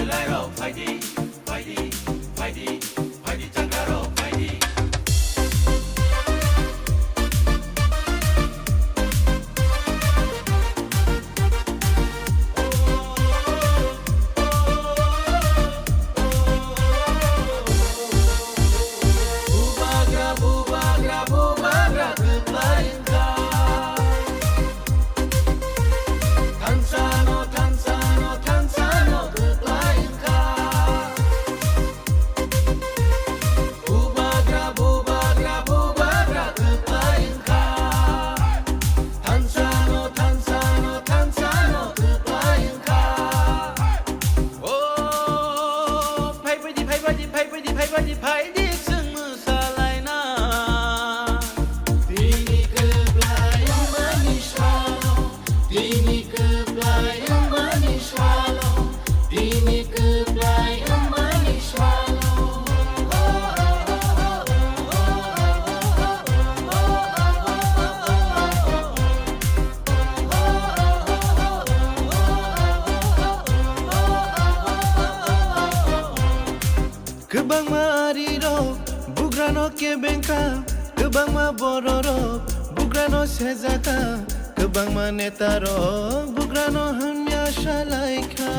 来喽，快递，快递，快递，快递长大喽，快递。Kebang mariro, bugrano kebengka, kebang ma bororo, bugrano sezaka, kebang ma netaro, bugrano hanya shalaika.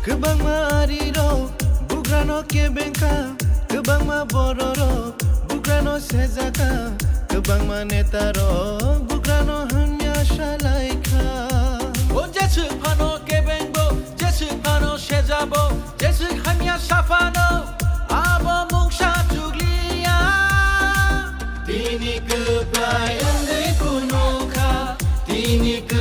Kebang mariro, bugrano kebengka, kebang ma bororo, bugrano sezaka, kebang ma netaro, bugrano hanya যেছে ফানো কেবেঙ্গো যেছে ফানো সেজাবো যেছে খামিয়া সাফানো আবো মুংসা জুগলিয়া Tini ke pelayan di kunuka, tini ke